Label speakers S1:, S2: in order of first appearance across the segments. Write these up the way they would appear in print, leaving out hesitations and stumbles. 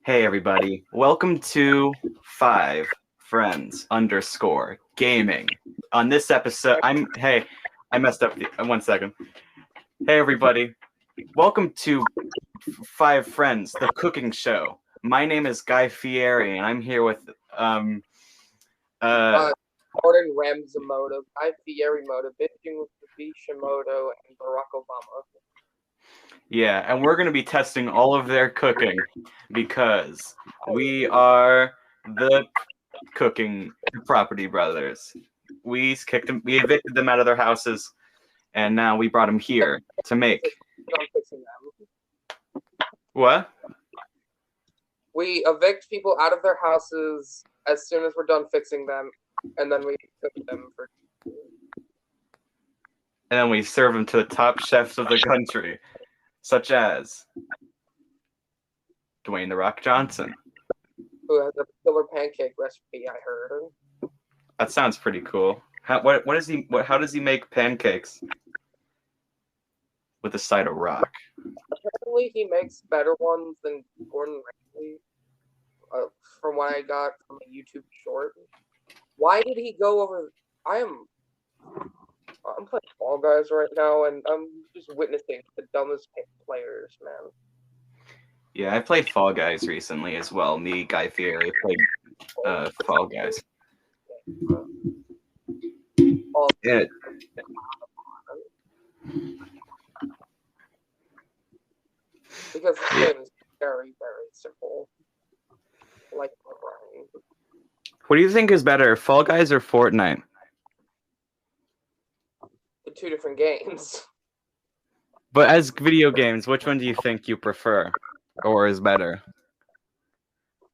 S1: Hey everybody, welcome to 5friends_gaming. On this episode, I messed up 1 second. Hey everybody, welcome to Five Friends, the cooking show. My name is Guy Fieri, and I'm here with
S2: Gordon Ramsamoto, Guy Fieri-moto, bitching with Shimoto, and Barack Obama.
S1: Yeah, and we're going to be testing all of their cooking because we are the cooking property brothers. We evicted them out of their houses, and now we brought them here to make. What?
S2: We evict people out of their houses as soon as we're done fixing them, and then we cook them for.
S1: And then we serve them to the top chefs of the country, such as Dwayne "The Rock" Johnson,
S2: who has a killer pancake recipe. I heard.
S1: That sounds pretty cool. How does he make pancakes with a side of rock?
S2: Apparently, he makes better ones than Gordon Ramsay. From what I got from a YouTube short. Why did he go over? I'm playing Fall Guys right now, and I'm just witnessing the dumbest players, man.
S1: Yeah, I played Fall Guys recently as well. Me, Guy Fieri, played Fall Guys. Yeah.
S2: Because the game is very, very simple. Like Brian.
S1: What do you think is better, Fall Guys or Fortnite?
S2: The two different games.
S1: But as video games, which one do you think you prefer or is better?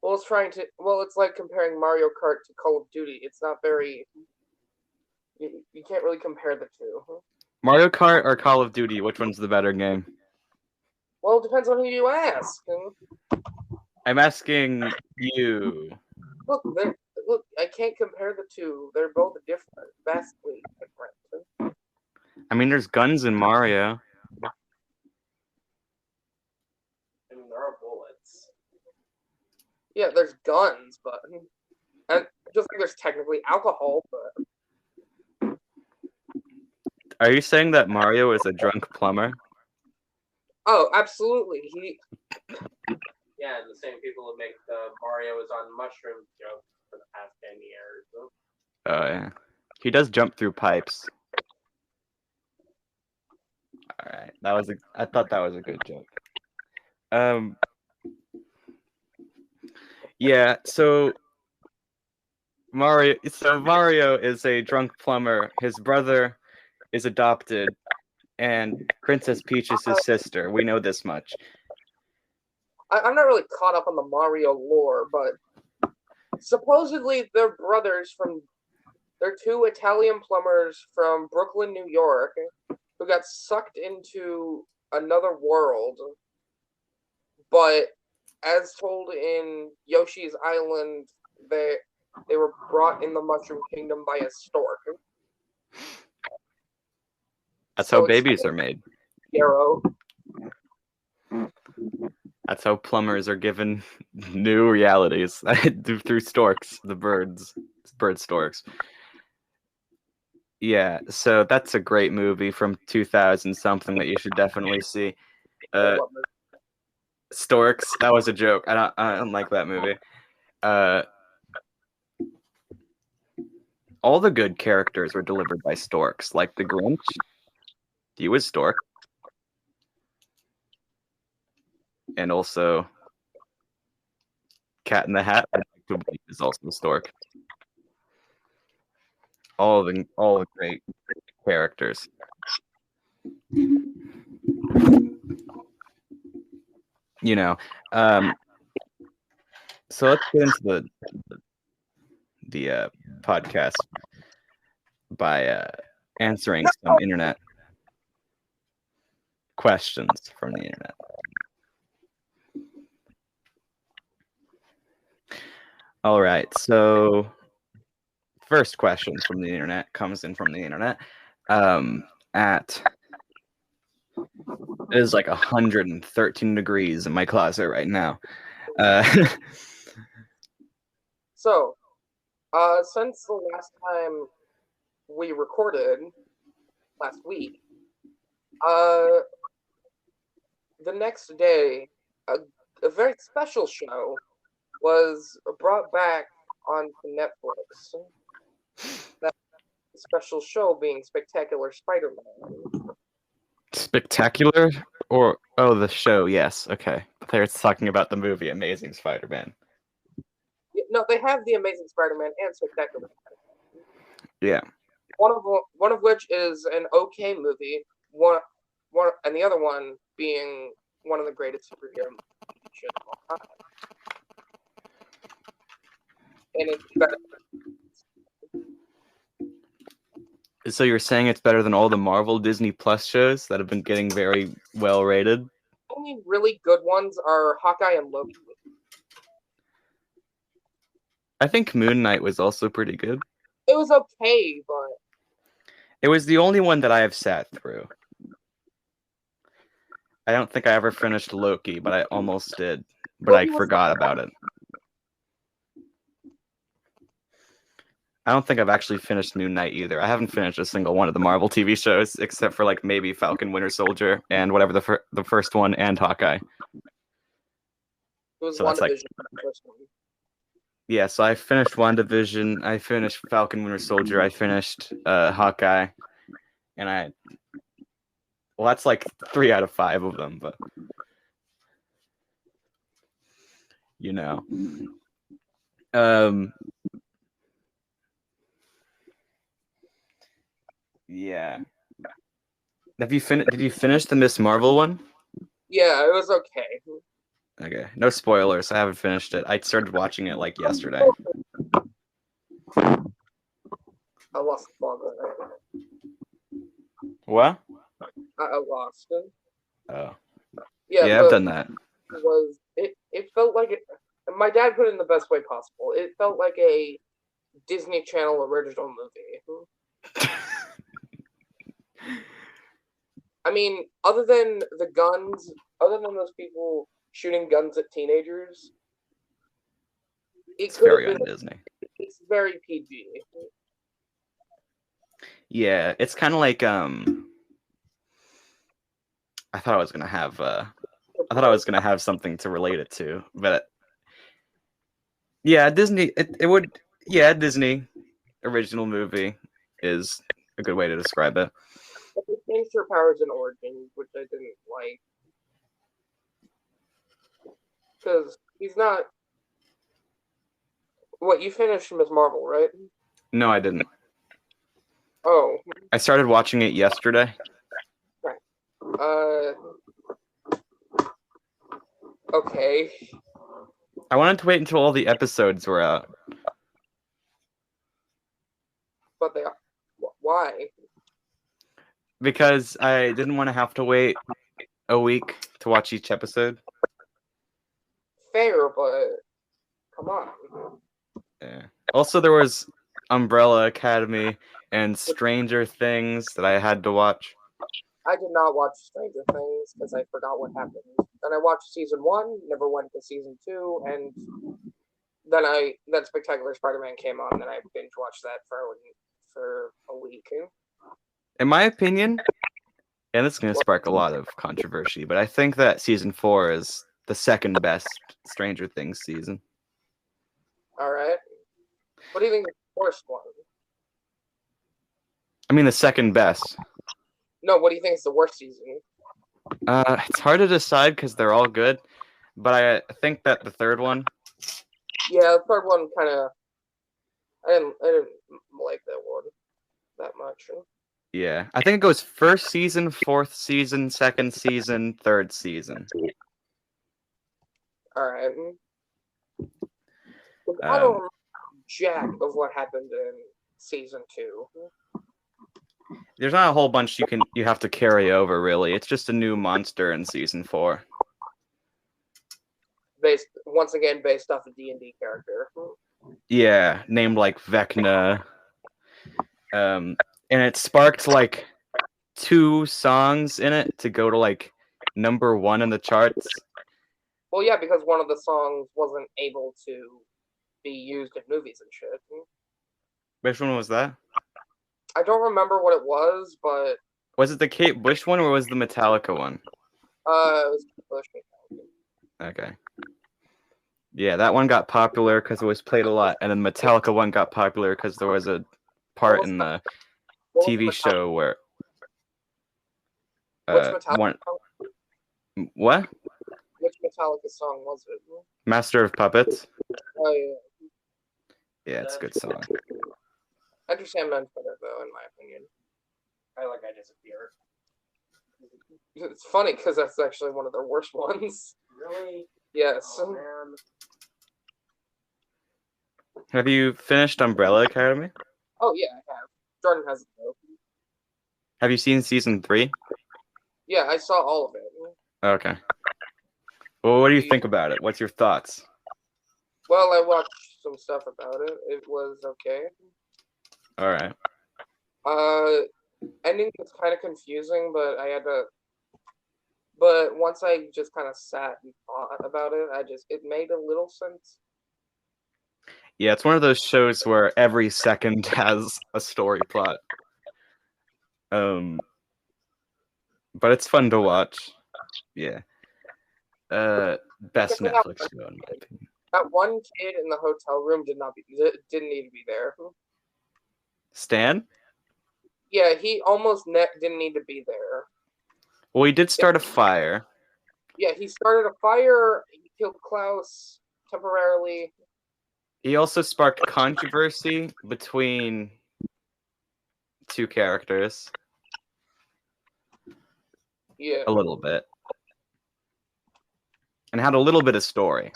S2: Well, it's like comparing Mario Kart to Call of Duty. It's not very. You can't really compare the two.
S1: Mario Kart or Call of Duty? Which one's the better game?
S2: Well, it depends on who you ask.
S1: I'm asking you.
S2: Look, I can't compare the two. They're both different, vastly different.
S1: I mean, there's guns in Mario.
S2: I mean, there are bullets. Yeah, there's guns, but and just like there's technically alcohol, but.
S1: Are you saying that Mario is a drunk plumber?
S2: Oh, absolutely. Yeah, the same people who make the Mario is on mushroom joke for the past 10 years.
S1: Oh, yeah. He does jump through pipes. Alright, I thought that was a good joke. Yeah, so Mario is a drunk plumber. His brother is adopted, and Princess Peach is his sister. We know this much.
S2: I'm not really caught up on the Mario lore, but supposedly they're brothers they're two Italian plumbers from Brooklyn, New York, who got sucked into another world. But as told in Yoshi's Island, they were brought in the Mushroom Kingdom by a stork.
S1: That's how babies are made.
S2: Arrow.
S1: That's how plumbers are given new realities through storks, the bird storks. Yeah, so that's a great movie from 2000 something that you should definitely see. Storks, that was a joke. I don't like that movie. All the good characters were delivered by storks, like the Grinch. He was stork. And also Cat in the Hat is also a stork. All the great characters. You know, so let's get into the podcast by answering some internet questions from the internet. All right, so first question from the internet comes in from the internet. It is like 113 degrees in my closet right now. Uh,
S2: So, since the last time we recorded last week, uh, the next day, a very special show was brought back onto Netflix. That special show being Spectacular Spider-Man.
S1: Spectacular or the show? Yes. Okay. They're talking about the movie Amazing Spider-Man.
S2: No, they have the Amazing Spider-Man and Spectacular Spider-Man.
S1: Yeah.
S2: One of which is an okay movie. One, and the other one being one of the greatest superhero movies of all time. And it's better.
S1: So you're saying it's better than all the Marvel Disney Plus shows that have been getting very well rated?
S2: Only really good ones are Hawkeye and Loki.
S1: I think Moon Knight was also pretty good.
S2: It was okay, but
S1: it was the only one that I have sat through. I don't think I ever finished Loki, but I almost did. But Loki I forgot about it. I don't think I've actually finished Moon Knight either. I haven't finished a single one of the Marvel TV shows, except for like maybe Falcon Winter Soldier and whatever the first one and Hawkeye.
S2: It was
S1: so
S2: WandaVision,
S1: like,
S2: the first one.
S1: Yeah, so I finished WandaVision, I finished Falcon Winter Soldier, I finished Hawkeye, and well, that's like 3 out of 5 of them, but you know. Yeah. Did you finish the Miss Marvel one?
S2: Yeah, it was okay.
S1: Okay. No spoilers. I haven't finished it. I started watching it like yesterday.
S2: I lost the ball.
S1: What?
S2: I lost it.
S1: Oh.
S2: Yeah,
S1: I've done that.
S2: It felt like it. My dad put it in the best way possible. It felt like a Disney Channel original movie. I mean, other than the guns, other than those people shooting guns at teenagers,
S1: it's very on Disney.
S2: It's very PG.
S1: Yeah, it's kind of like I thought I was gonna have something to relate it to, but yeah, Disney. Disney original movie is a good way to describe it.
S2: But they changed her powers in Origins, which I didn't like, because he's not. What, you finished Miss Marvel, right?
S1: No, I didn't.
S2: Oh.
S1: I started watching it yesterday.
S2: Right. Okay.
S1: I wanted to wait until all the episodes were out.
S2: But they are. Why?
S1: Because I didn't want to have to wait a week to watch each episode.
S2: Fair, but come on.
S1: Yeah. Also, there was Umbrella Academy and Stranger Things that I had to watch.
S2: I did not watch Stranger Things because I forgot what happened. Then I watched season 1, never went to season 2, and then Spectacular Spider-Man came on, and I binge watched that for a week.
S1: In my opinion, and it's going to spark a lot of controversy, but I think that season 4 is the second best Stranger Things season.
S2: All right. What do you think is the worst one?
S1: I mean, the second best.
S2: No, what do you think is the worst season?
S1: It's hard to decide because they're all good, but I think that the third one.
S2: Yeah, the third one kind of. I didn't like that one that much.
S1: Yeah, I think it goes first season, fourth season, second season, third season.
S2: All right. I don't remember jack of what happened in season 2.
S1: There's not a whole bunch you have to carry over, really. It's just a new monster in season 4.
S2: Once again, based off a D&D character.
S1: Yeah, named like Vecna. And it sparked like 2 songs in it to go to like number 1 in the charts.
S2: Well, yeah, because one of the songs wasn't able to be used in movies and shit.
S1: Which one was that?
S2: I don't remember what it was, but
S1: Was it the Kate Bush one or was the Metallica one?
S2: it was Bush.
S1: Okay. Yeah, that one got popular because it was played a lot, and then Metallica one got popular because there was a part in the TV show where
S2: Which Metallica
S1: one
S2: song?
S1: what?
S2: Which Metallica song was it?
S1: Master of Puppets.
S2: Oh yeah.
S1: Yeah, it's a good song.
S2: I understand Man's better though, in my opinion.
S3: I Disappear.
S2: It's funny because that's actually one of their worst ones.
S3: Really?
S2: Yes.
S3: Oh, man.
S1: Have you finished Umbrella Academy?
S2: Oh yeah, I have. Jordan has it though.
S1: Have you seen season 3?
S2: Yeah, I saw all of it.
S1: Okay. Well, what do you think about it? What's your thoughts?
S2: Well, I watched some stuff about it. It was okay.
S1: All right.
S2: Ending was kind of confusing, but I had to. But once I just kind of sat and thought about it, it made a little sense.
S1: Yeah, it's one of those shows where every second has a story plot. But it's fun to watch. Yeah. Best Netflix show in my opinion.
S2: That one kid in the hotel room didn't need to be there.
S1: Stan?
S2: Yeah, he almost didn't need to be there.
S1: Well, he did start a fire.
S2: Yeah, he started a fire. He killed Klaus temporarily.
S1: He also sparked controversy between two characters.
S2: Yeah.
S1: A little bit. And had a little bit of story.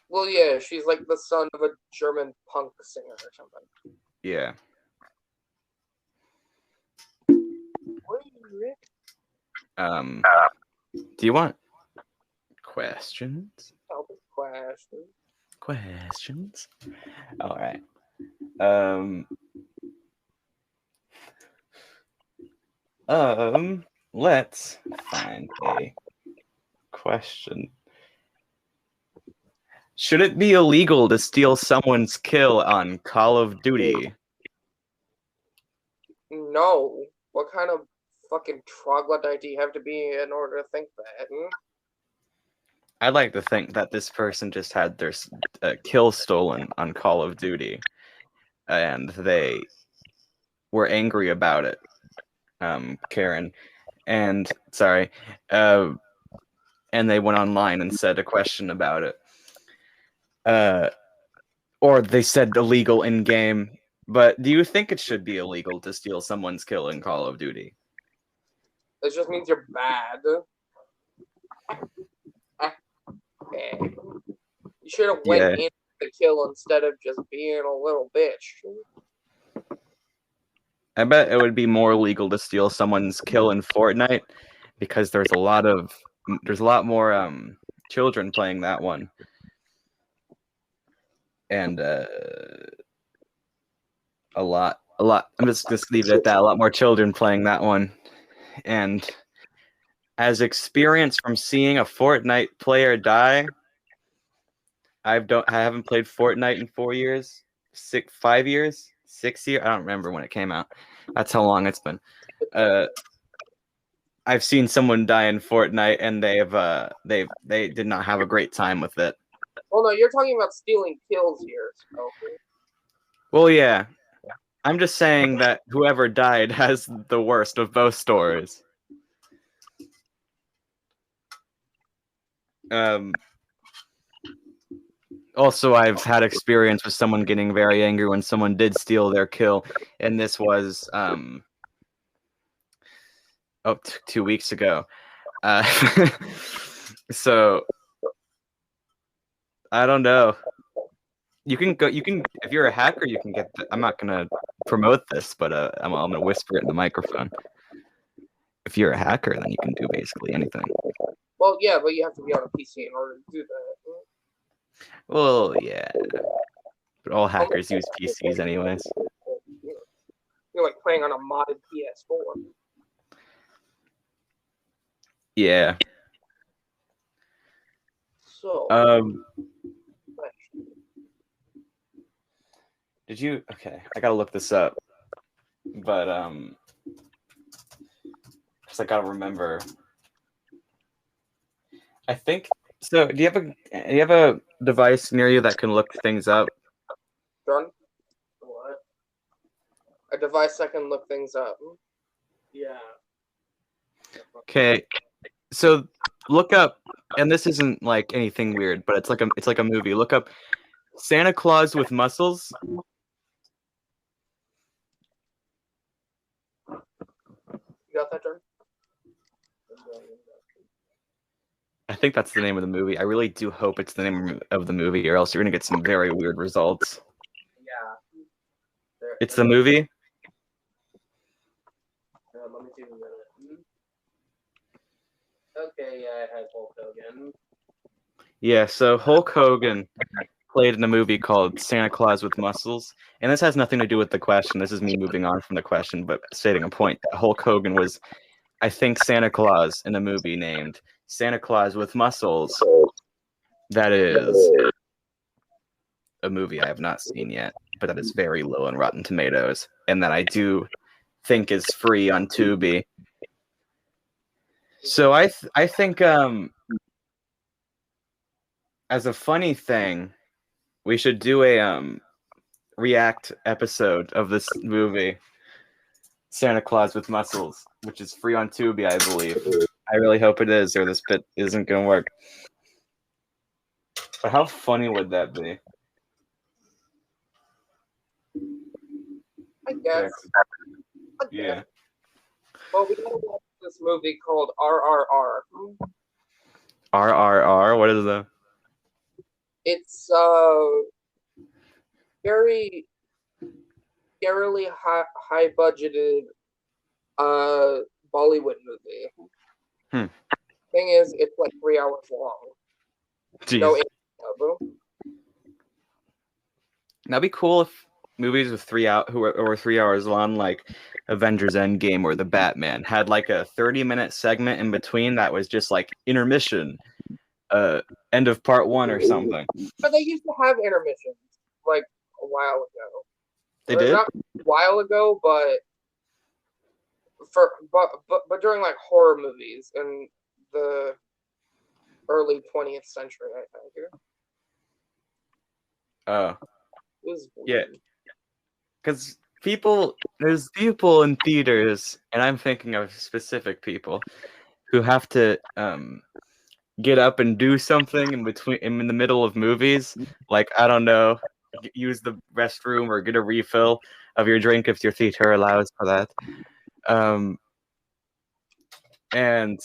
S2: Well, yeah, she's like the son of a German punk singer or something.
S1: Yeah. Do you want questions? Questions? All right. Let's find a question. Should it be illegal to steal someone's kill on Call of Duty?
S2: No. What kind of fucking troglodyte do you have to be in order to think that?
S1: I'd like to think that this person just had their kill stolen on Call of Duty, and they were angry about it. Karen, and sorry, and they went online and said a question about it. Or they said illegal in game. But do you think it should be illegal to steal someone's kill in Call of Duty?
S2: It just means you're bad. Okay. You should have went in the kill instead of just being a little bitch.
S1: I bet it would be more illegal to steal someone's kill in Fortnite because there's a lot more children playing that one. And a lot. I'm just leave it at that. A lot more children playing that one. And as experience from seeing a Fortnite player die, I haven't played Fortnite in 4 years, 5 years, 6 years. I don't remember when it came out. That's how long it's been. I've seen someone die in Fortnite, and they did not have a great time with it.
S2: Well, no, you're talking about stealing kills here. So.
S1: Well, yeah. I'm just saying that whoever died has the worst of both stories. Also, I've had experience with someone getting very angry when someone did steal their kill, and this was 2 weeks ago. So I don't know. You can if you're a hacker, you can get I'm not gonna promote this, but I'm gonna whisper it in the microphone. If you're a hacker, then you can do basically anything.
S2: Well, yeah, but you have to be on a PC in order to do that.
S1: Well, yeah. But all hackers use PCs anyways.
S2: You're like playing on a modded PS4.
S1: Yeah.
S2: So,
S1: Did you? Okay, I gotta look this up, but because I gotta remember. I think so. Do you have a device near you that can look things up?
S2: John,
S3: What?
S2: a device that can look things up.
S3: Yeah.
S1: Okay, so look up, and this isn't like anything weird, but it's like a movie. Look up Santa Claus with muscles.
S2: You got that, John?
S1: I think that's the name of the movie. I really do hope it's the name of the movie, or else you're gonna get some very weird results.
S3: Yeah.
S1: It's the movie.
S3: Let me see who did it. Okay, yeah, I had Hulk Hogan.
S1: Yeah, so Hulk Hogan played in a movie called Santa Claus with Muscles, and this has nothing to do with the question. This is me moving on from the question, but stating a point that Hulk Hogan was, I think, Santa Claus in a movie named Santa Claus with Muscles. That is a movie I have not seen yet, but that is very low on Rotten Tomatoes, and that I do think is free on Tubi. So I think as a funny thing, we should do a react episode of this movie, Santa Claus with Muscles, which is free on Tubi, I believe. I really hope it is, or this bit isn't going to work. But how funny would that be?
S2: I guess.
S1: Yeah.
S2: Well, we gotta watch this movie called RRR.
S1: RRR? What is that?
S2: It's very scarily high budgeted Bollywood movie. Thing is, it's like 3 hours long.
S1: Jeez.
S2: No,
S1: That'd be cool if movies with 3 hours long, like Avengers Endgame or The Batman, had like a 30-minute segment in between that was just like intermission, end of part 1 or something.
S2: But they used to have intermissions like a while ago.
S1: They did?
S2: Not a while ago, but during like horror movies in the early 20th century, I think.
S1: Oh.
S2: It was
S1: Yeah.
S2: weird.
S1: Because there's people in theaters, and I'm thinking of specific people who have to get up and do something in the middle of movies, like, I don't know, use the restroom or get a refill of your drink if your theater allows for that. And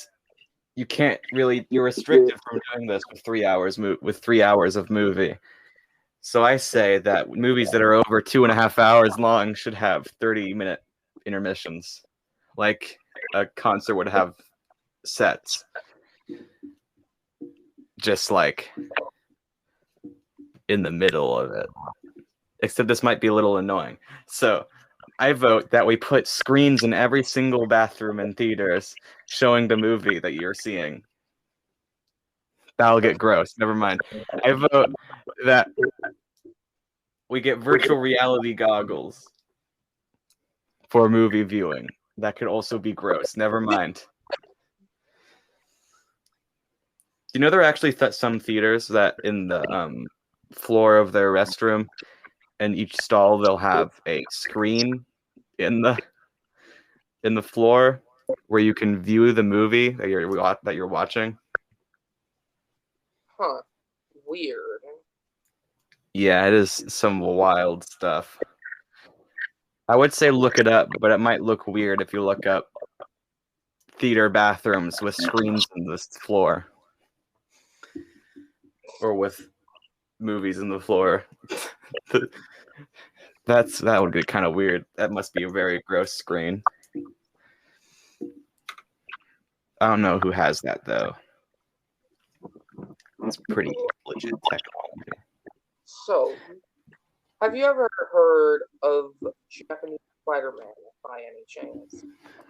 S1: you can't really, you're restricted from doing this with 3 hours of movie. So I say that movies that are over 2.5 hours long should have 30-minute intermissions, like a concert would have sets. Just like in the middle of it. Except this might be a little annoying. So I vote that we put screens in every single bathroom in theaters showing the movie that you're seeing. That'll get gross. Never mind. I vote that we get virtual reality goggles for movie viewing. That could also be gross. Never mind. You know, there are actually some theaters that in the floor of their restroom, in each stall, they'll have a screen in the floor where you can view the movie that you're watching.
S2: Huh. Weird.
S1: Yeah, it is some wild stuff. I would say look it up, but it might look weird if you look up theater bathrooms with screens in the floor. Or with movies in the floor. That would be kind of weird. That must be a very gross screen. I don't know who has that though. It's pretty legit technology.
S2: So, have you ever heard of Japanese Spider-Man by any chance?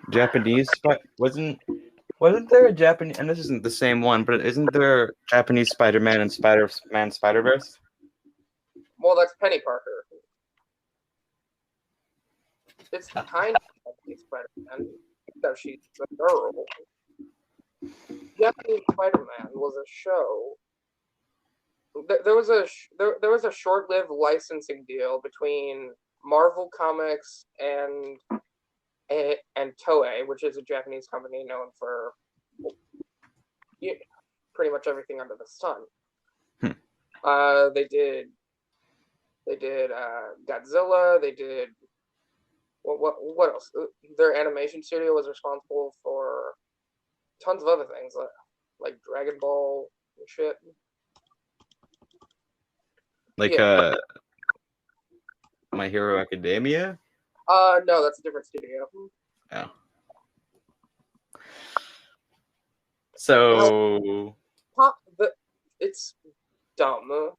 S1: Japanese wasn't Wasn't there a Japanese, and this isn't the same one, but isn't there Japanese Spider-Man and Spider-Man Spider-Verse?
S2: Well, that's Penny Parker. It's kind of like Spider-Man, except she's a girl. Japanese Spider-Man was a show. There was a short-lived licensing deal between Marvel Comics and Toei, which is a Japanese company known for pretty much everything under the sun. They did Godzilla. They did what else? Their animation studio was responsible for tons of other things like Dragon Ball and shit.
S1: Like
S2: Yeah.
S1: My Hero Academia?
S2: No, that's a different studio.
S1: Oh. So
S2: It's dumb.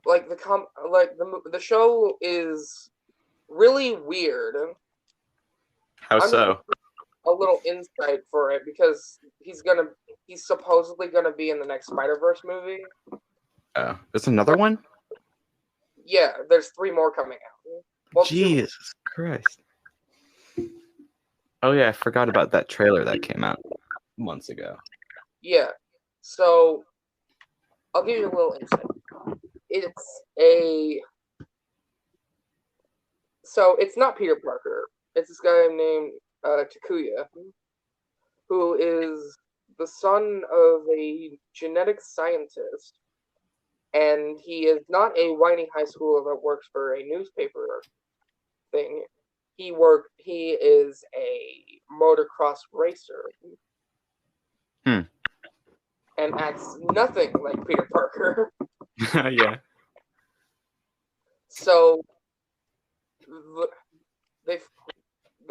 S2: Like the show is really weird.
S1: how so?
S2: A little insight for it because he's supposedly gonna be in the next Spider-Verse movie.
S1: Oh, there's another one?
S2: Yeah, there's 3 more coming out. Well,
S1: Jesus Christ. Oh yeah, I forgot about that trailer that came out months ago.
S2: Yeah. So I'll give you a little insight. It's not Peter Parker. It's this guy named Takuya, who is the son of a genetic scientist, and he is not a whiny high schooler that works for a newspaper thing. He is a motocross racer. And acts nothing like Peter Parker.
S1: Yeah.
S2: So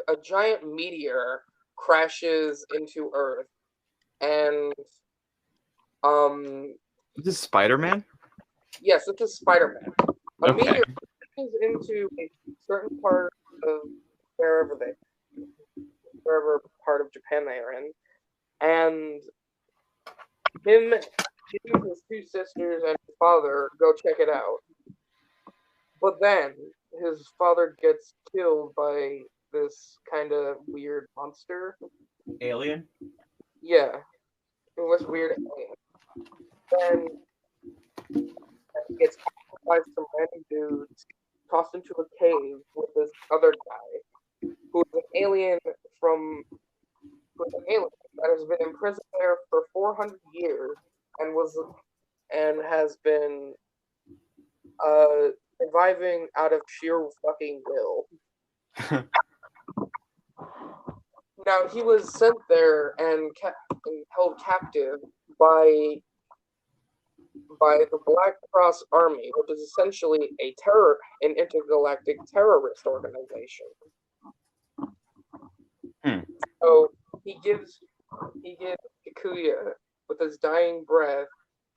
S2: a giant meteor crashes into Earth, and
S1: This is Spider-Man?
S2: yes, it's a Spider-Man. A
S1: Okay.
S2: meteor crashes into a certain part of wherever part of Japan they are in, and him, his 2 sisters, and his father go check it out. But then his father gets killed by this kind of weird monster.
S1: Alien?
S2: Yeah, it was weird alien. Then he gets caught by some random dudes, tossed into a cave with this other guy, who is an alien that has been imprisoned there for 400 years and has been surviving out of sheer fucking will. Now, he was sent there and held captive by the Black Cross Army, which is essentially an intergalactic terrorist organization. So he gives Takuya, with his dying breath,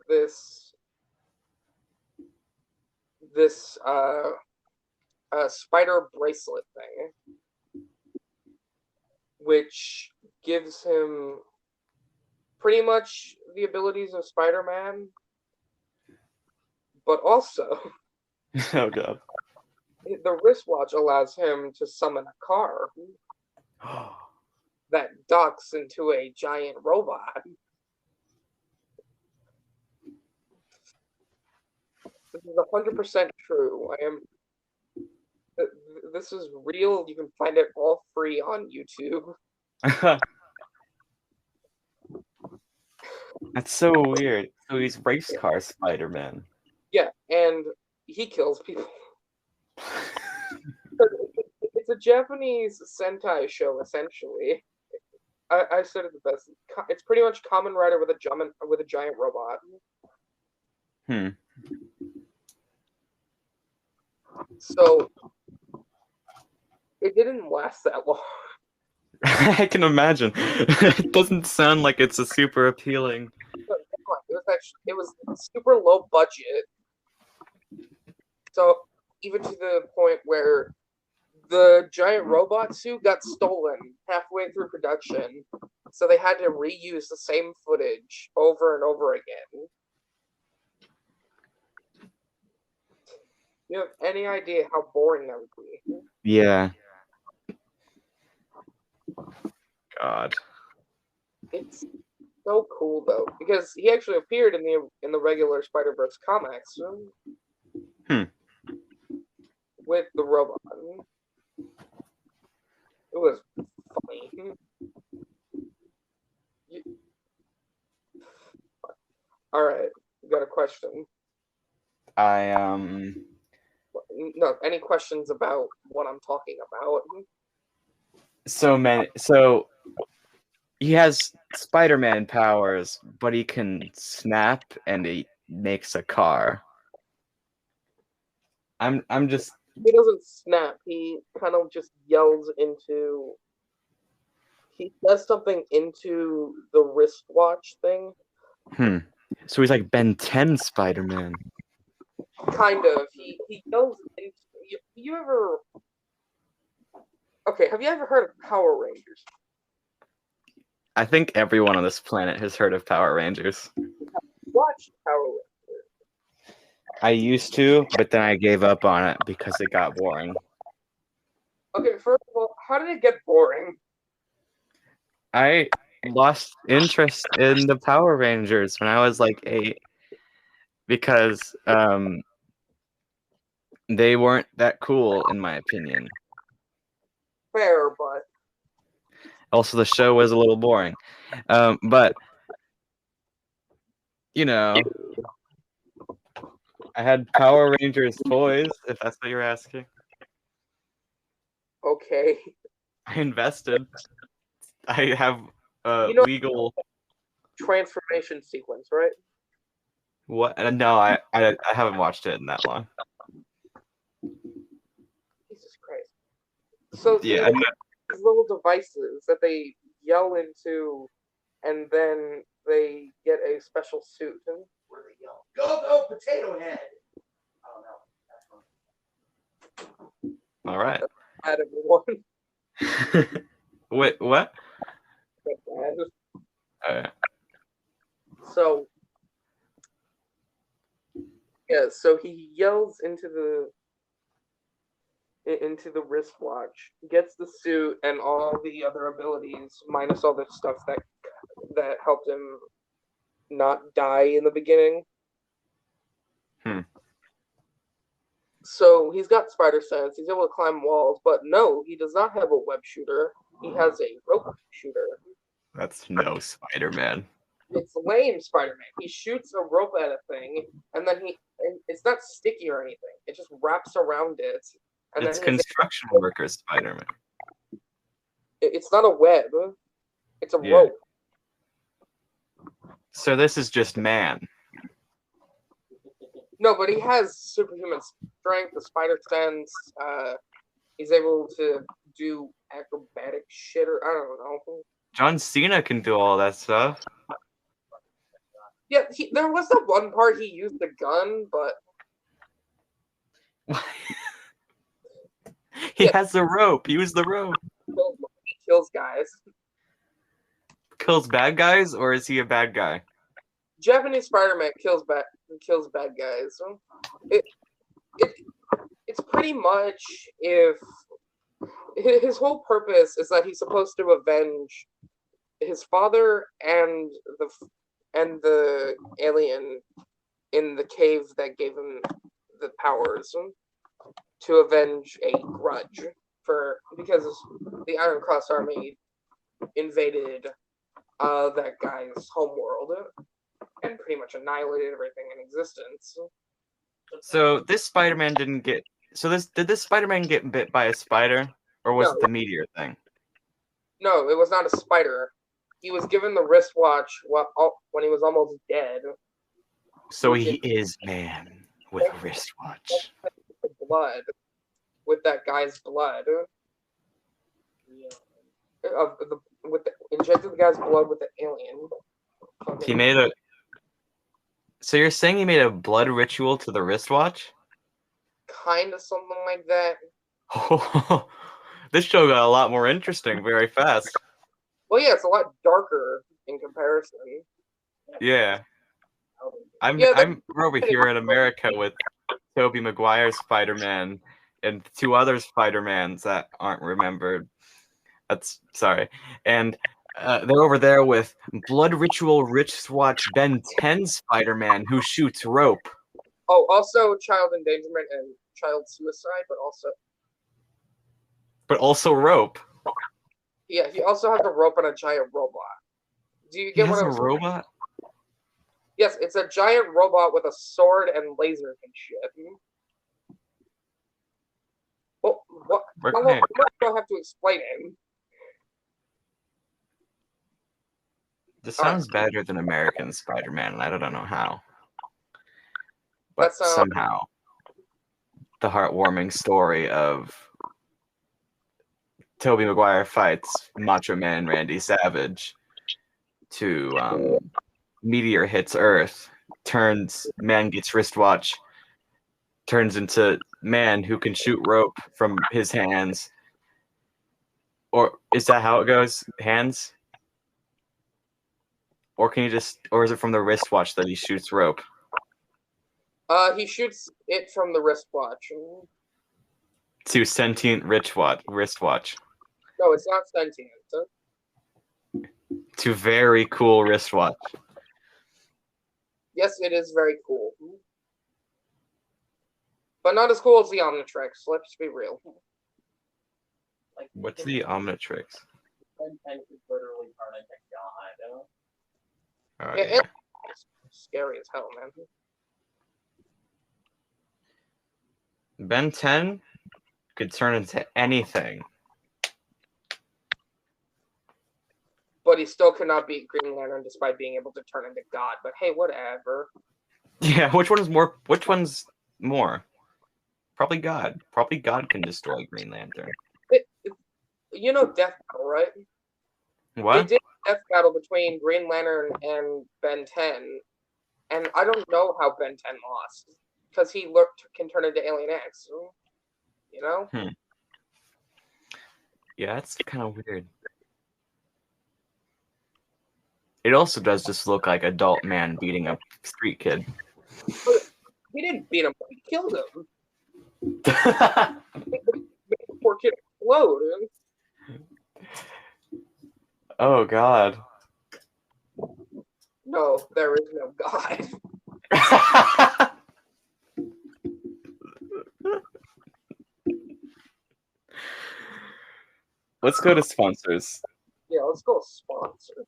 S2: this spider bracelet thing, which gives him pretty much the abilities of Spider-Man, but also
S1: Oh god.
S2: the wristwatch allows him to summon a car that docks into a giant robot. This is 100% true. This is real. You can find it all free on YouTube.
S1: That's so weird. So he's race car Spider-Man.
S2: Yeah, and he kills people. It's a Japanese Sentai show, essentially. I said it the best. It's pretty much Kamen Rider with a giant robot. So it didn't last that long.
S1: I can imagine. It doesn't sound like it's a super appealing.
S2: It was super low budget. So even to the point where the giant robot suit got stolen halfway through production, so they had to reuse the same footage over and over again. You have any idea how boring that would be?
S1: Yeah. God.
S2: It's so cool though, because he actually appeared in the regular Spider-Verse comics with the robot. It was funny. All right, you got a question? No, any questions about what I'm talking about?
S1: So he has Spider-Man powers, but he can snap and he makes a car. I'm just
S2: He doesn't snap. He kind of just yells into. He does something into the wristwatch thing.
S1: So he's like Ben 10 Spider-Man.
S2: Kind of. He yells into. You ever? Okay, have you ever heard of Power Rangers?
S1: I think everyone on this planet has heard of Power Rangers.
S2: Watch Power Rangers.
S1: I used to, but then I gave up on it because it got boring.
S2: Okay, first of all, how did it get boring?
S1: I lost interest in the Power Rangers when I was like 8 because they weren't that cool in my opinion.
S2: Fair, but
S1: Also, the show was a little boring. But you know, I had Power Rangers toys, if that's what you're asking.
S2: okay.
S1: I invested. I have legal
S2: Transformation sequence, right?
S1: what? No, I haven't watched it in that long.
S2: Jesus Christ. So
S1: Yeah,
S2: these little devices that they yell into, and then they get a special suit. And
S3: Where they yell, "Go, potato head!" Oh no, that's wrong.
S1: all right.
S2: Add everyone.
S1: Wait, what?
S2: So yeah, so he yells into the wristwatch, gets the suit and all the other abilities, minus all the stuff that helped him not die in the beginning. So he's got spider sense, he's able to climb walls, but no, he does not have a web shooter. He has a rope shooter.
S1: That's no Spider-Man.
S2: It's lame Spider-Man. He shoots a rope at a thing, and then it's not sticky or anything. It just wraps around it. And
S1: It's
S2: then
S1: construction worker Spider-Man.
S2: It's not a web. It's a
S1: Yeah.
S2: rope.
S1: So this is just man.
S2: No, but he has superhuman strength, the spider sense. He's able to do acrobatic shit, or I don't know.
S1: John Cena can do all that stuff.
S2: Yeah, there was the one part he used the gun, but
S1: He has the rope. Use the rope.
S2: he kills guys.
S1: Kills bad guys, or is he a bad guy?
S2: Japanese Spider-Man kills bad guys. It's pretty much if his whole purpose is that he's supposed to avenge his father and the alien in the cave that gave him the powers, to avenge a grudge because the Iron Cross Army invaded that guy's homeworld and pretty much annihilated everything in existence.
S1: So this Spider-Man didn't get. Did this Spider-Man get bit by a spider, or was
S2: No.
S1: it the meteor thing?
S2: No, it was not a spider. He was given the wristwatch when he was almost dead.
S1: So he is man with a wristwatch.
S2: Blood, with that guy's blood. Injected the guy's blood with the alien.
S1: He made a. So you're saying he made a blood ritual to the wristwatch?
S2: Kind of something like that.
S1: This show got a lot more interesting very fast.
S2: Well, yeah, it's a lot darker in comparison.
S1: Yeah. I'm
S2: Yeah,
S1: we're over here in America with Tobey Maguire's Spider-Man and two other Spider-Mans that aren't remembered. That's sorry. And they're over there with Blood Ritual Wristwatch Ben 10 Spider-Man who shoots rope.
S2: Oh, also child endangerment and child suicide,
S1: But also rope.
S2: yeah, he also has a rope and a giant robot. Do you
S1: He
S2: get
S1: has
S2: what
S1: a
S2: I'm saying?
S1: robot?
S2: Yes, it's a giant robot with a sword and lasers and shit. Well, what?
S1: Where
S2: How
S1: can
S2: long
S1: I-
S2: do I have to explain it?
S1: This sounds better than American Spider-Man, and I don't know how. But
S2: That sounds-
S1: somehow, the heartwarming story of Tobey Maguire fights Macho Man Randy Savage to meteor hits Earth, turns man gets wristwatch, turns into man who can shoot rope from his hands. Or is that how it goes? Hands? Or can you just, or is it from the wristwatch that he shoots rope?
S2: He shoots it from the wristwatch.
S1: To sentient wristwatch.
S2: No, it's not sentient.
S1: To very cool wristwatch.
S2: Yes, it is very cool. But not as cool as the Omnitrix, let's be real.
S3: Like,
S1: What's the Omnitrix?
S3: Ben 10 could literally turn into God.
S1: Oh,
S2: Yeah,
S1: yeah.
S2: it's scary as hell, man.
S1: Ben 10 could turn into anything.
S2: But he still could not beat Green Lantern despite being able to turn into God. But hey, whatever.
S1: Yeah, which one's more? Which one's more? Probably God. Probably God can destroy Green Lantern.
S2: You know Death Battle, right?
S1: What?
S2: They did a death battle between Green Lantern and Ben 10, and I don't know how Ben 10 lost because he can turn into Alien X. You know?
S1: Yeah, that's kind of weird. It also does just look like adult man beating a street kid.
S2: He didn't beat him, but he killed him. Made the poor kid explode.
S1: Oh God.
S2: No, there is no God.
S1: Let's go to sponsors.
S2: Yeah, let's go sponsor.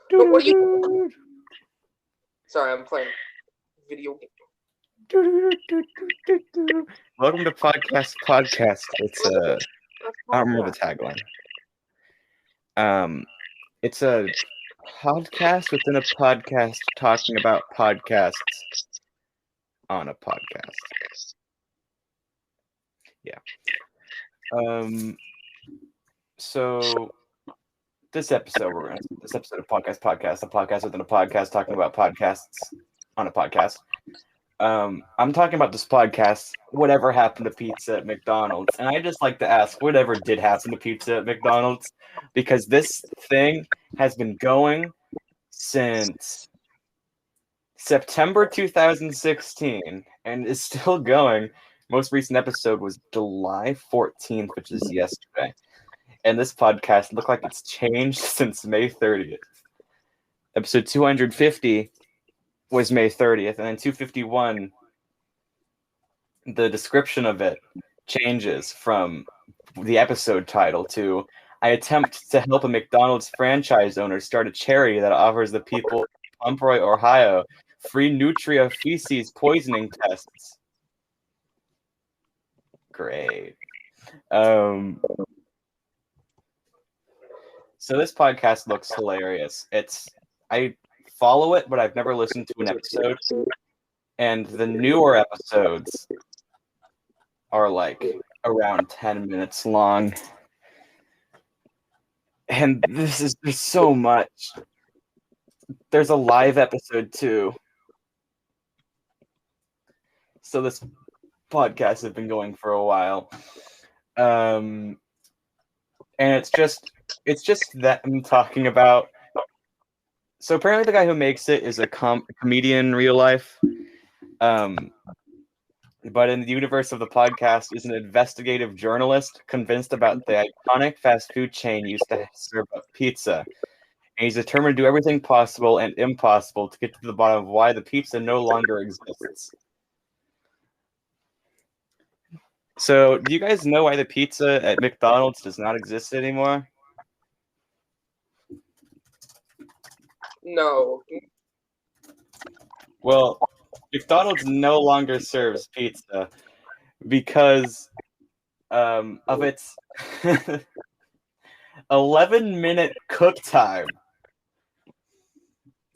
S2: But what do you? Sorry, I'm playing video game.
S1: Welcome to Podcast. It's a I don't remember the tagline. It's a podcast within a podcast talking about podcasts on a podcast. Yeah. So this episode of podcast, a podcast within a podcast talking about podcasts on a podcast. I'm talking about this podcast, Whatever Happened to Pizza at McDonald's. And I just like to ask, whatever did happen to pizza at McDonald's? Because this thing has been going since September 2016 and is still going. Most recent episode was July 14th, which is yesterday. And this podcast looked like it's changed since May 30th. Episode 250 was May 30th, and then 251, the description of it changes from the episode title to I attempt to help a McDonald's franchise owner start a charity that offers the people of Pomperoy, Ohio, free nutria feces poisoning tests. Great. So this podcast looks hilarious. I follow it, but I've never listened to an episode. And the newer episodes are like around 10 minutes long. And there's so much. There's a live episode too. So this podcast has been going for a while. And it's just that I'm talking about. So apparently the guy who makes it is a comedian in real life. But in the universe of the podcast is an investigative journalist convinced about the iconic fast food chain used to serve up pizza. And he's determined to do everything possible and impossible to get to the bottom of why the pizza no longer exists. So, do you guys know why the pizza at McDonald's does not exist anymore?
S2: No.
S1: Well, McDonald's no longer serves pizza because of its 11-minute cook time.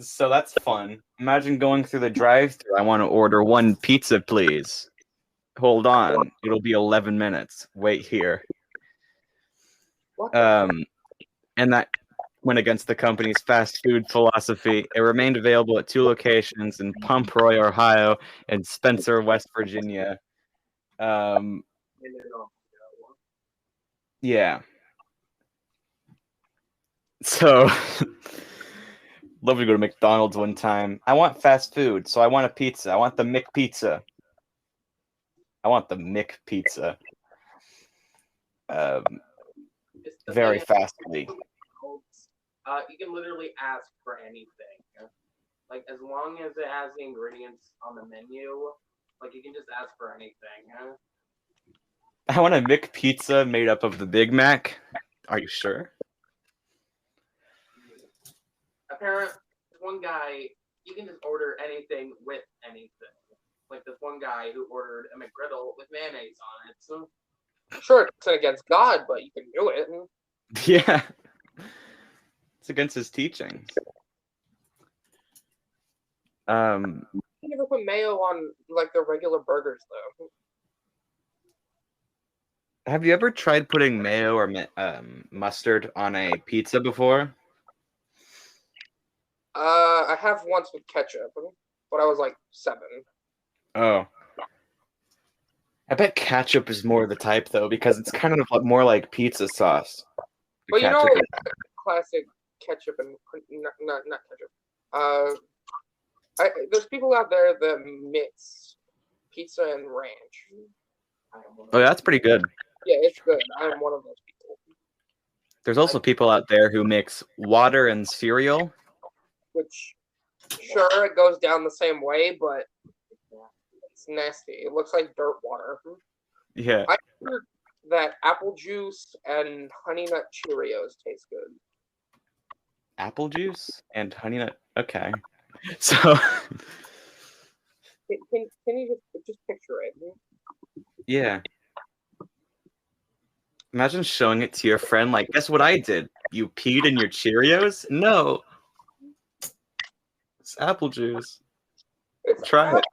S1: So that's fun. Imagine going through the drive-thru. I want to order one pizza, please. Hold on. It'll be 11 minutes. Wait here. And that went against the company's fast food philosophy. It remained available at 2 locations in Pomeroy, Ohio, and Spencer, West Virginia. Yeah. So, love to go to McDonald's one time. I want fast food, so I want a pizza. I want the McPizza. I want the McPizza. Very fastly.
S2: You can literally ask for anything. Like, as long as it has the ingredients on the menu, like, you can just ask for anything.
S1: I want a McPizza made up of the Big Mac. Are you sure?
S2: Apparently, one guy, you can just order anything with anything. Like this one guy who ordered a McGriddle with mayonnaise on it. So, sure, it's against God, but you can do it.
S1: Yeah. It's against his teachings.
S2: You never put mayo on like the regular burgers, though.
S1: Have you ever tried putting mayo or mustard on a pizza before?
S2: I have once with ketchup, but I was like 7.
S1: Oh. I bet ketchup is more the type, though, because it's kind of more like pizza sauce.
S2: But
S1: ketchup.
S2: you know, classic ketchup and not ketchup. There's people out there that mix pizza and ranch.
S1: Oh, that's pretty good.
S2: Yeah, it's good. I'm one of those people.
S1: There's also people out there who mix water and cereal.
S2: Which, sure, it goes down the same way, but it's nasty. It looks like dirt water.
S1: Yeah.
S2: I heard that apple juice and Honey Nut Cheerios taste good.
S1: Apple juice and Honey Nut. Okay. So.
S2: Can you just picture it?
S1: Yeah. Imagine showing it to your friend, like, guess what I did? You peed in your Cheerios? No. It's apple juice. Try it.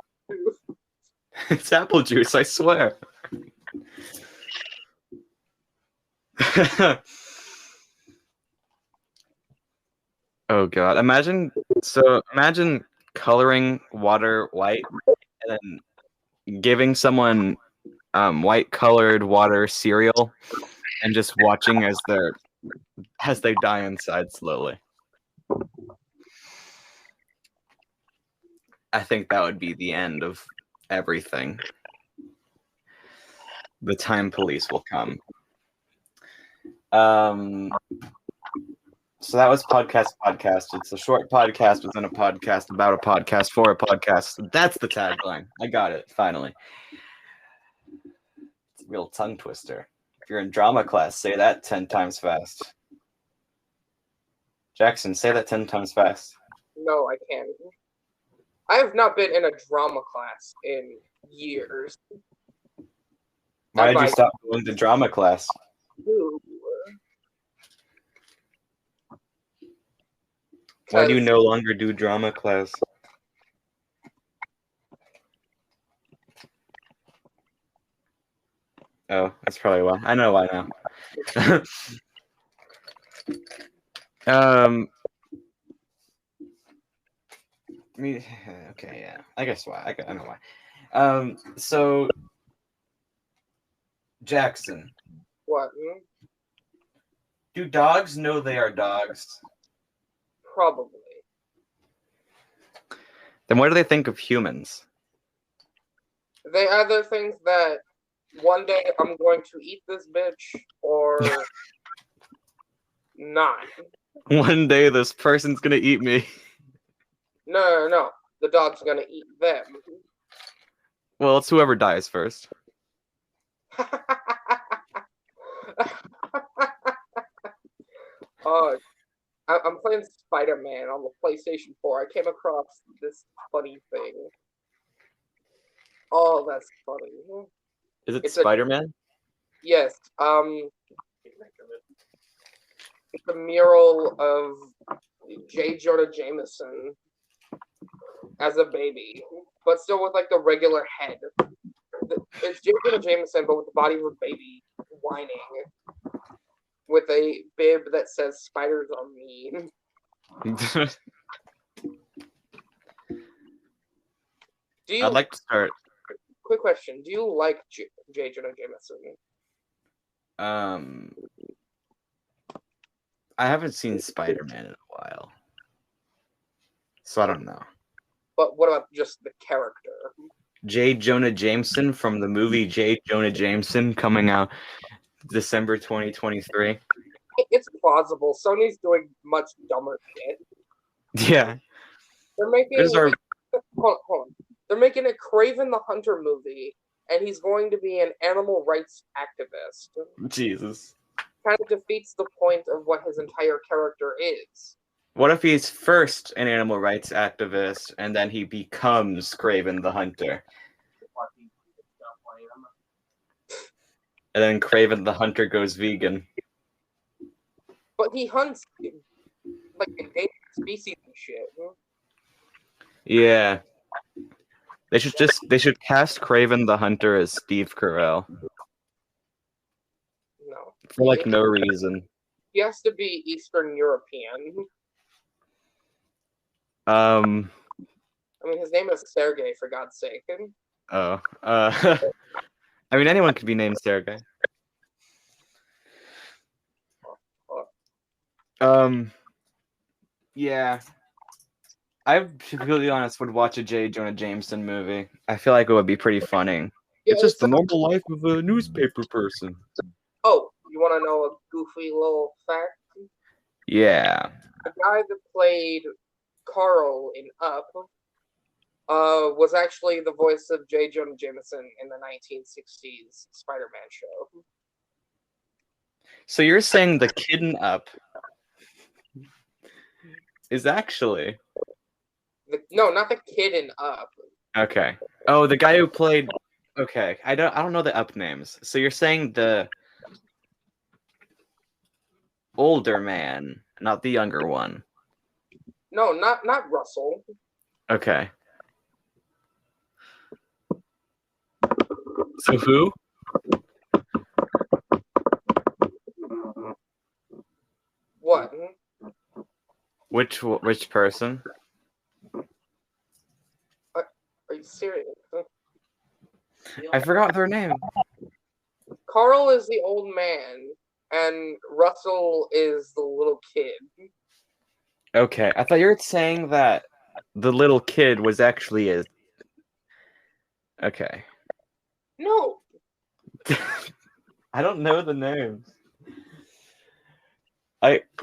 S1: It's apple juice, I swear. Oh god. Imagine coloring water white and then giving someone white colored water cereal and just watching as they die inside slowly. I think that would be the end of everything. The time police will come. So that was podcast. It's a short podcast within a podcast about a podcast for a podcast. That's the tagline. I got it, finally. It's a real tongue twister. If you're in drama class, say that 10 times fast. Jackson, say that 10 times fast.
S2: No, I can't. I have not been in a drama class in years.
S1: Why did you stop going to drama class?
S2: Ooh.
S1: Why do you
S2: 'Cause-
S1: no longer do drama class? Oh, that's probably why. I know why now. I mean, okay, yeah. I guess why. I know why. So Jackson,
S2: What?
S1: do dogs know they are dogs?
S2: Probably.
S1: Then what do they think of humans?
S2: They either think that one day I'm going to eat this bitch or not.
S1: One day this person's gonna eat me.
S2: No. The dog's gonna eat them.
S1: Well, it's whoever dies first.
S2: Oh, I'm playing Spider-Man on the PlayStation 4. I came across this funny thing. Oh, that's funny.
S1: Is it
S2: It's a-
S1: Spider-Man?
S2: Yes. It's a mural of J. Jonah Jameson as a baby, but still with like the regular head. It's J. Jonah Jameson, but with the body of a baby whining, with a bib that says "Spiders are mean." Do you?
S1: I'd like to start.
S2: Quick question: do you like J. Jonah Jameson?
S1: I haven't seen Spider-Man in a while, so I don't know.
S2: But what about just the character?
S1: J. Jonah Jameson from the movie J. Jonah Jameson coming out December 2023.
S2: It's plausible. Sony's doing much dumber shit.
S1: Yeah.
S2: They're making
S1: There's our
S2: hold on. They're making a Kraven the Hunter movie, and he's going to be an animal rights activist.
S1: Jesus.
S2: Kind of defeats the point of what his entire character is.
S1: What if he's first an animal rights activist and then he becomes Kraven the Hunter? And then Kraven the Hunter goes vegan.
S2: But he hunts like endangered species and shit.
S1: Yeah. They should cast Kraven the Hunter as Steve Carell.
S2: No.
S1: For like no reason.
S2: He has to be Eastern European.
S1: I
S2: mean, his name is Sergey, for God's sake.
S1: I mean anyone could be named Sergey. Yeah. I, to be completely honest, would watch a J. Jonah Jameson movie. I feel like it would be pretty funny.
S2: Yeah,
S1: It's just the normal life of a newspaper person.
S2: Oh, you want to know a goofy little fact?
S1: Yeah.
S2: The guy that played Carl in Up was actually the voice of J. Jonah Jameson in the 1960s Spider-Man show.
S1: So you're saying the kid in Up is actually
S2: No, not the kid in Up.
S1: okay. Oh, the guy who played. Okay, I don't know the Up names. So you're saying the older man, not the younger one.
S2: No, not Russell.
S1: Okay. So who?
S2: What?
S1: Which person?
S2: Are you serious?
S1: I forgot their name.
S2: Carl is the old man, and Russell is the little kid.
S1: Okay, I thought you were saying that the little kid was actually a. Okay.
S2: No.
S1: I don't know the names.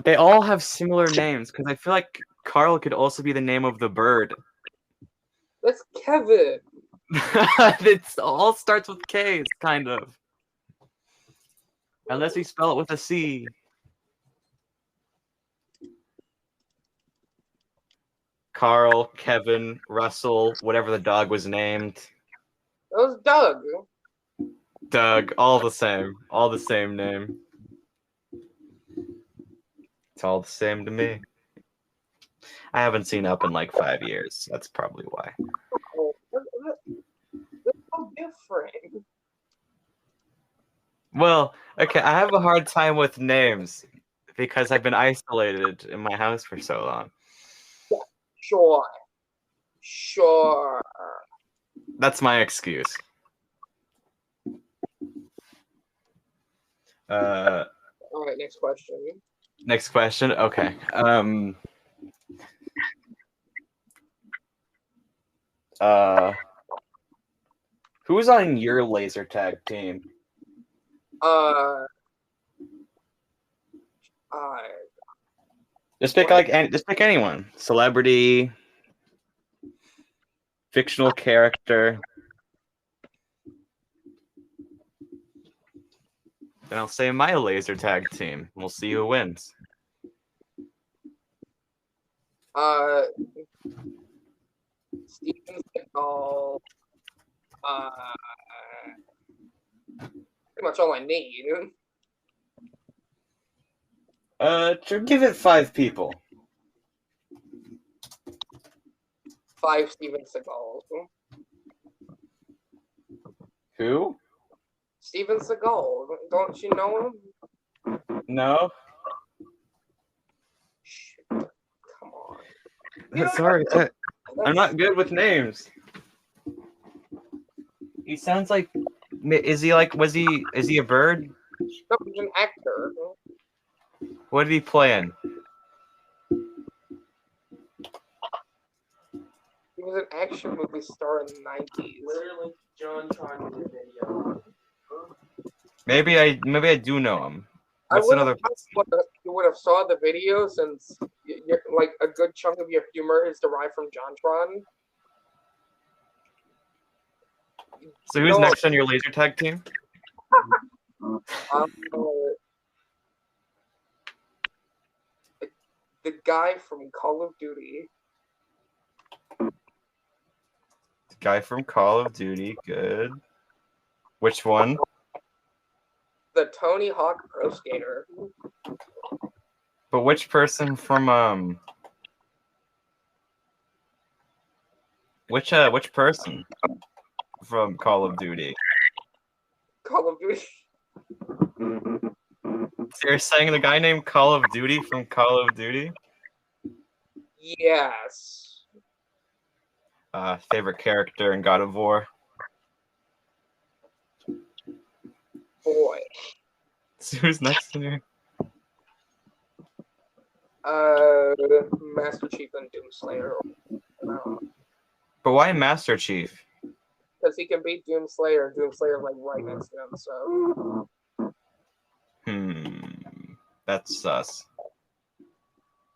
S1: They all have similar names because I feel like Carl could also be the name of the bird.
S2: That's Kevin.
S1: It all starts with K's, kind of. Unless we spell it with a C. Carl, Kevin, Russell, whatever the dog was named.
S2: That was Doug.
S1: Doug, all the same. All the same name. It's all the same to me. I haven't seen Up in like 5 years. That's probably why.
S2: Oh, that's so different.
S1: Well, okay, I have a hard time with names because I've been isolated in my house for so long.
S2: Sure.
S1: That's my excuse.
S2: All right, next question.
S1: Next question. Okay. Who's on your laser tag team?
S2: I
S1: Just pick just pick anyone. Celebrity, fictional character. Then I'll say my laser tag team. We'll see who wins.
S2: Steven Seagal. Pretty much all I need.
S1: Give it 5 people.
S2: 5 Steven Seagals.
S1: Who?
S2: Steven Seagal. Don't you know him?
S1: No.
S2: Shit. Come on.
S1: Sorry, I'm not good with names. He sounds like. Is he like? Is he a bird?
S2: No, he's an actor.
S1: What did he play in?
S2: He was an action movie star in the 90s.
S3: Literally, John trying to video.
S1: Maybe I do know him.
S2: I
S1: What's
S2: would
S1: another?
S2: have you would have saw the video since like a good chunk of your humor is derived from JonTron.
S1: So who's next on your laser tag team?
S2: The guy from Call of Duty.
S1: The guy from Call of Duty. Good. Which one?
S2: The Tony Hawk Pro Skater.
S1: But which person from which person from Call of Duty?
S2: Call of Duty.
S1: So you're saying the guy named Call of Duty from Call of Duty?
S2: Yes.
S1: Favorite character in God of War?
S2: Boy.
S1: So who's next in here?
S2: Master Chief and Doomslayer.
S1: But why Master Chief?
S2: Because he can beat Doomslayer. Doomslayer like right next to him, so.
S1: That's sus.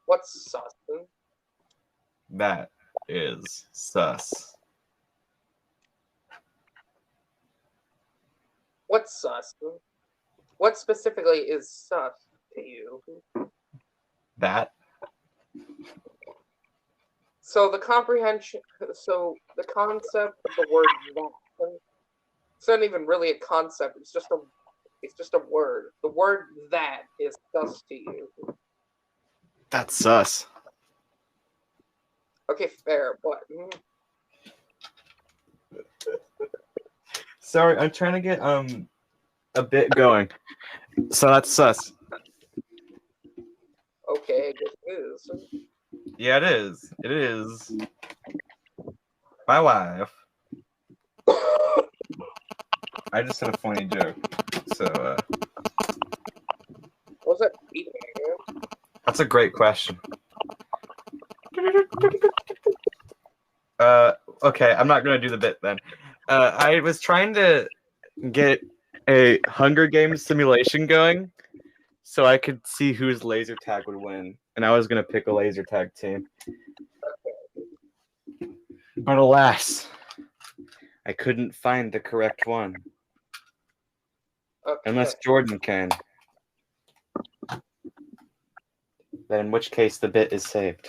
S2: What's sus?
S1: That is sus.
S2: What's sus? What specifically is sus to you?
S1: That?
S2: So the comprehension, so the concept of the word that, it's not even really a concept, it's just a word. The word that is sus to you.
S1: That's sus.
S2: Okay, fair, but
S1: Sorry, I'm trying to get a bit going. So that's sus.
S2: okay, I guess it is.
S1: Yeah, it is. It is. My wife. I just had a funny joke. So
S2: What's that beeping?
S1: that's a great question. Okay, I'm not gonna do the bit then. I was trying to get a Hunger Games simulation going so I could see whose laser tag would win, and I was gonna pick a laser tag team. But alas, I couldn't find the correct one.
S2: Okay.
S1: Unless Jordan can. Then in which case the bit is saved.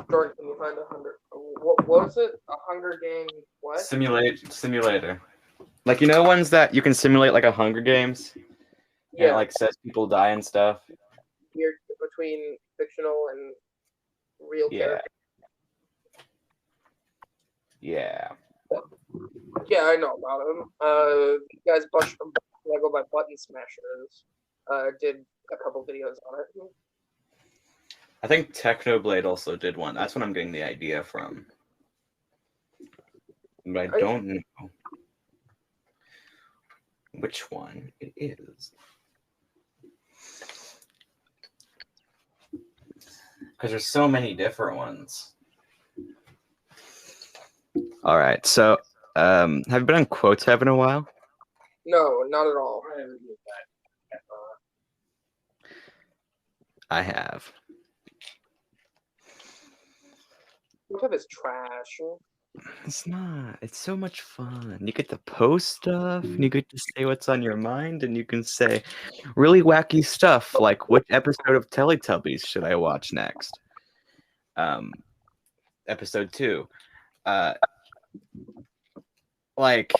S2: Jordan, can you find 100? What was it? A Hunger Game what?
S1: Simulator. Like, you know ones that you can simulate like a Hunger Games?
S2: Yeah.
S1: And it like says people die and stuff.
S2: You're between fictional fictional and real
S1: Yeah.
S2: character.
S1: Yeah.
S2: Yeah, I know about him. You guys Lego by Button Smashers did a couple videos on it.
S1: I think Technoblade also did one. That's what I'm getting the idea from. But I don't know which one it is. Because there's so many different ones. All right. So, have you been on Quotes Heaven in a while?
S2: No, not at all.
S1: I have.
S2: YouTube is trash.
S1: It's not. It's so much fun. You get to post stuff, and you get to say what's on your mind, and you can say really wacky stuff like, "Which episode of Teletubbies should I watch next?" Episode 2. Like,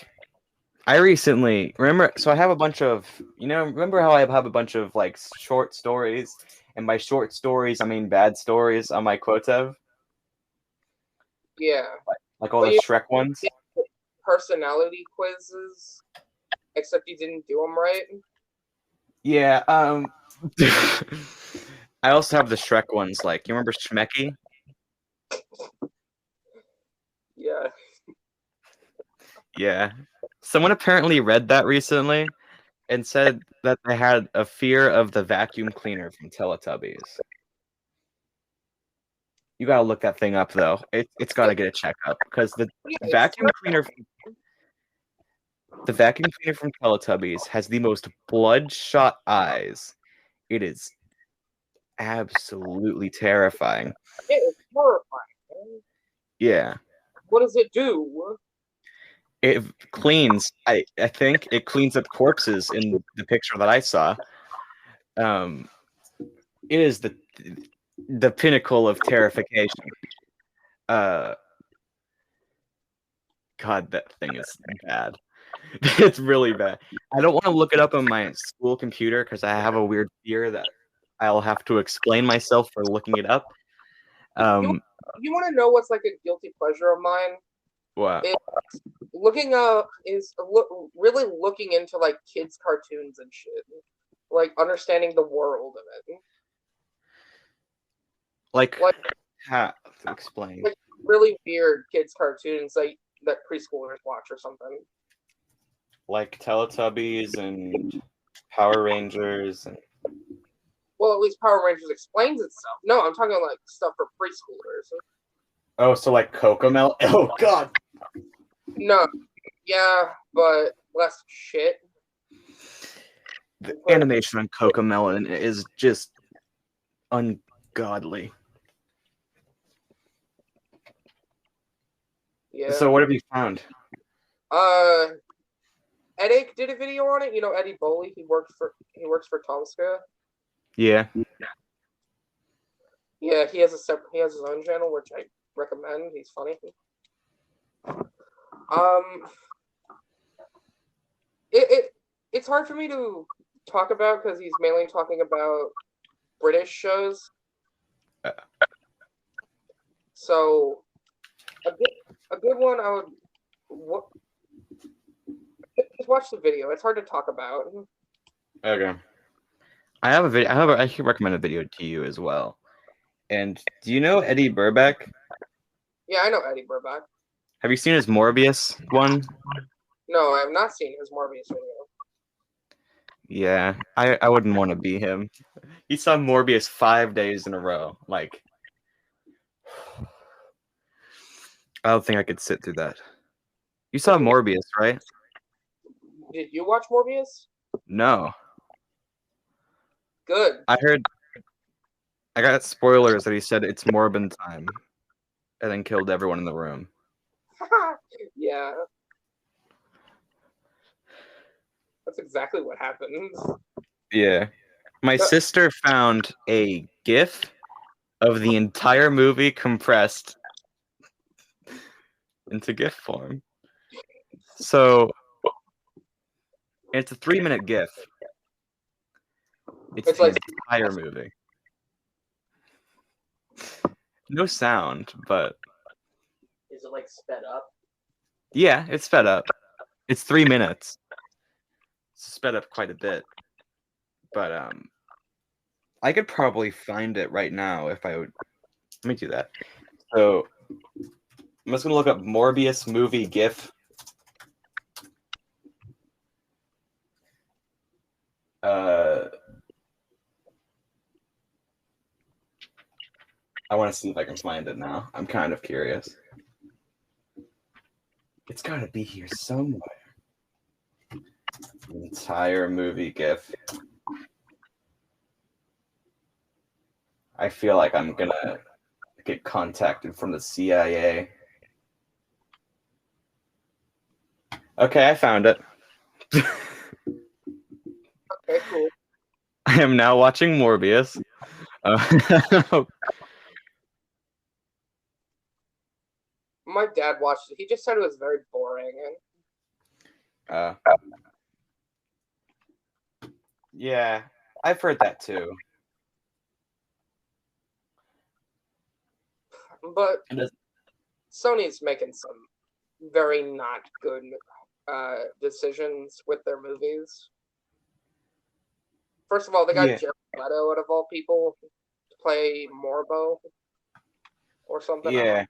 S1: I recently remember. So I have a bunch of, remember how I have a bunch of like short stories, and by short stories I mean bad stories on my Quotev.
S2: Yeah.
S1: Like all the Shrek ones.
S2: Personality quizzes, except you didn't do them right.
S1: Yeah. I also have the Shrek ones. Like, you remember Shmecky?
S2: Yeah.
S1: Yeah. Someone apparently read that recently and said that they had a fear of the vacuum cleaner from Teletubbies. You gotta look that thing up though. It's gotta get a checkup because the vacuum cleaner from Teletubbies has the most bloodshot eyes. It is absolutely terrifying.
S2: It is horrifying.
S1: Yeah.
S2: What does it do?
S1: It cleans. I think it cleans up corpses in the picture that I saw. It is the pinnacle of terrification. God, that thing is bad. It's really bad. I don't want to look it up on my school computer because I have a weird fear that I'll have to explain myself for looking it up.
S2: You want to know what's like a guilty pleasure of mine?
S1: What?
S2: Really looking into like kids' cartoons and shit, like understanding the world of it.
S1: Like how to explain?
S2: Like really weird kids' cartoons like that preschoolers watch or something.
S1: Like Teletubbies and Power Rangers and.
S2: Well, at least Power Rangers explains itself. No, I'm talking like stuff for preschoolers.
S1: Oh, so like Cocomel? Oh God.
S2: No, yeah, but less shit.
S1: The animation on Cocomelon is just ungodly.
S2: Yeah.
S1: So what have you found?
S2: Eddie did a video on it. You know Eddie Boley. He works for Tomska.
S1: Yeah.
S2: Yeah, he has his own channel, which I recommend. He's funny. It's hard for me to talk about because he's mainly talking about British shows. So a good one I would just watch the video. It's hard to talk about.
S1: Okay. I have a video. I can recommend a video to you as well. And do you know Eddie Burback?
S2: Yeah, I know Eddie Burback.
S1: Have you seen his Morbius one?
S2: No, I have not seen his Morbius video.
S1: Yeah, I wouldn't want to be him. He saw Morbius 5 days in a row. Like, I don't think I could sit through that. You saw Morbius, right?
S2: Did you watch Morbius?
S1: No.
S2: Good.
S1: I got spoilers that he said it's Morbin time, and then killed everyone in the room.
S2: Yeah. That's exactly what happens.
S1: Yeah. My sister found a GIF of the entire movie compressed into GIF form. So it's a 3-minute GIF. It's the
S2: like
S1: entire movie. No sound, but
S2: Is it like sped up?
S1: yeah, it's sped up. It's 3 minutes. It's sped up quite a bit. But I could probably find it right now if I would. Let me do that. So I'm just gonna look up Morbius movie GIF. I want to see if I can find it now. I'm kind of curious. It's got to be here somewhere. The entire movie GIF. I feel like I'm gonna get contacted from the CIA. Okay, I found it.
S2: Okay, cool.
S1: I am now watching Morbius.
S2: My dad watched it. He just said it was very boring.
S1: Yeah, I've heard that too.
S2: But
S1: It is-
S2: Sony's making some very not good decisions with their movies. First of all, they got
S1: Yeah.
S2: Jared Leto out of all people to play Morbo or something.
S1: Yeah.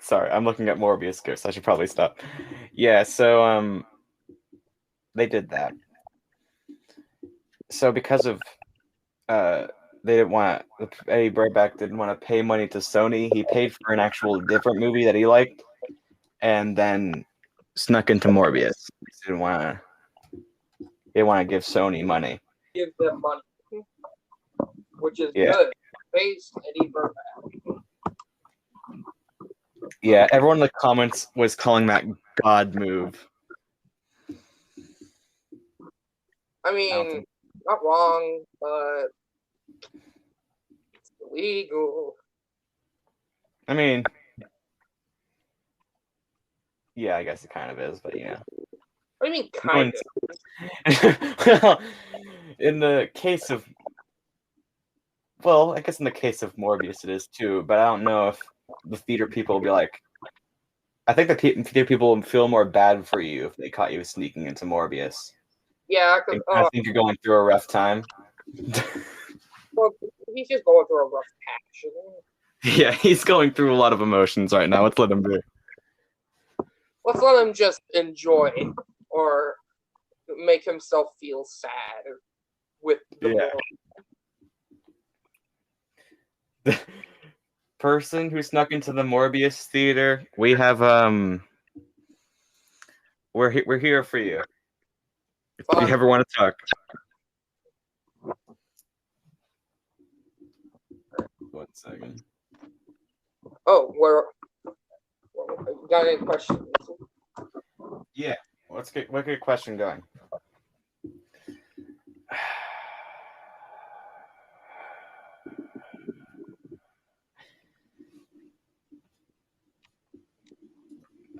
S1: Sorry, I'm looking at Morbius gifts. I should probably stop. Yeah, so they did that. So because of they didn't want Eddie Burback didn't want to pay money to Sony, he paid for an actual different movie that he liked, and then snuck into Morbius. He didn't want to give Sony money.
S2: Give them money, which is
S1: Yeah.
S2: good. Based Eddie Burback.
S1: Yeah, everyone in the comments was calling that God move.
S2: I mean, not wrong, but it's illegal.
S1: I mean, yeah, I guess it kind of is, but yeah.
S2: What do you mean, kind of?
S1: Well, in the case of, well, I guess in the case of Morbius it is too, but I don't know if the theater people will be like, I think the theater people would feel more bad for you if they caught you sneaking into Morbius.
S2: Yeah,
S1: They
S2: because
S1: kind of think you're going through a rough time.
S2: well, he's just going through a rough patch.
S1: Yeah, he's going through a lot of emotions right now. Let's let him be.
S2: Let's let him just enjoy or make himself feel sad with the
S1: Yeah. Person who snuck into the Morbius theater, we have we're here for you. If you ever want to talk. 1 second.
S2: Oh, got any questions?
S1: Yeah, let's get a question going.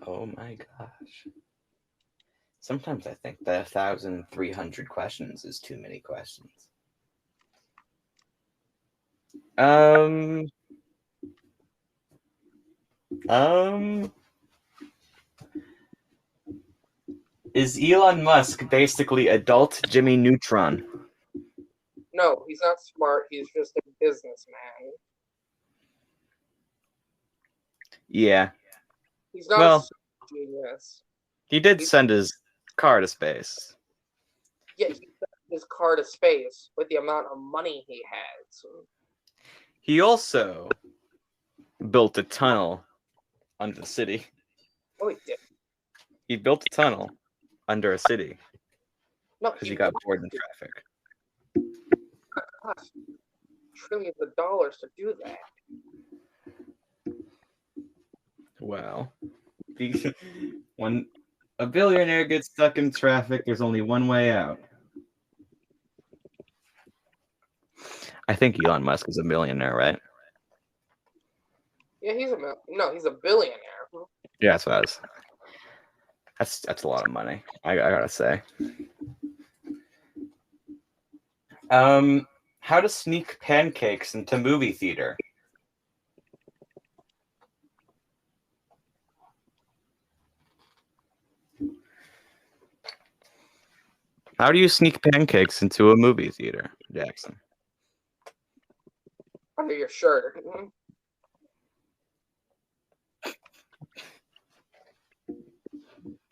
S1: Oh my gosh. Sometimes I think that 1,300 questions is too many questions. Is Elon Musk basically adult Jimmy Neutron?
S2: No, he's not smart. He's just a businessman.
S1: Yeah.
S2: He's not
S1: Well,
S2: a genius.
S1: He did send his car to space.
S2: Yeah, he sent his car to space with the amount of money he had. So.
S1: He also built a tunnel under the city.
S2: Oh, he did.
S1: He built a tunnel under a city
S2: No,
S1: because he got bored in traffic.
S2: Cost trillions of dollars to do that.
S1: Well, when a billionaire gets stuck in traffic, there's only one way out. I think Elon Musk is a millionaire, right?
S2: Yeah, he's a billionaire.
S1: Yeah, that's what I was. That's a lot of money. I gotta say. How to sneak pancakes into movie theater. How do you sneak pancakes into a movie theater, Jackson?
S2: Under your shirt.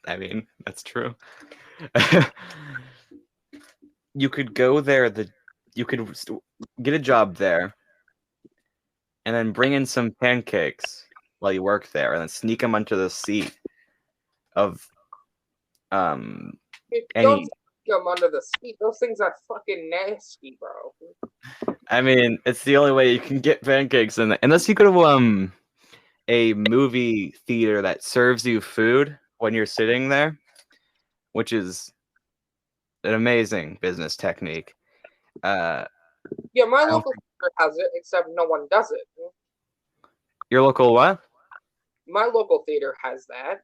S1: I mean, that's true. You could go there. You could get a job there, and then bring in some pancakes while you work there, and then sneak them onto the seat of
S2: Don't
S1: any.
S2: stick them under the seat. Those things are fucking nasty, bro.
S1: I mean, it's the only way you can get pancakes in there, unless you go to a movie theater that serves you food when you're sitting there, which is an amazing business technique.
S2: Yeah, my local theater has it, except no one does it.
S1: Your local what?
S2: My local theater has that,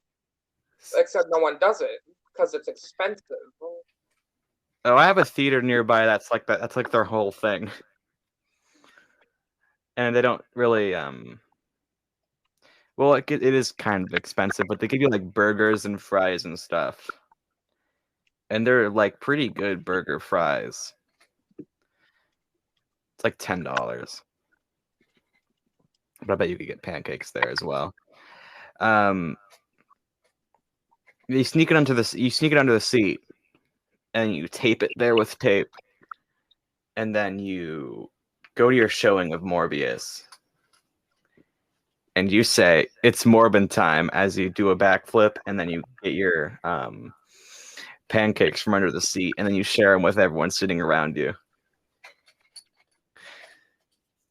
S2: except no one does it because it's expensive.
S1: Oh, I have a theater nearby that's like that. That's like their whole thing, and they don't really Well, it is kind of expensive, but they give you like burgers and fries and stuff, and they're like pretty good burger fries. It's like $10, but I bet you could get pancakes there as well. You sneak it under the seat, and you tape it there with tape, and then you go to your showing of Morbius, and you say it's Morbin time as you do a backflip, and then you get your pancakes from under the seat, and then you share them with everyone sitting around you.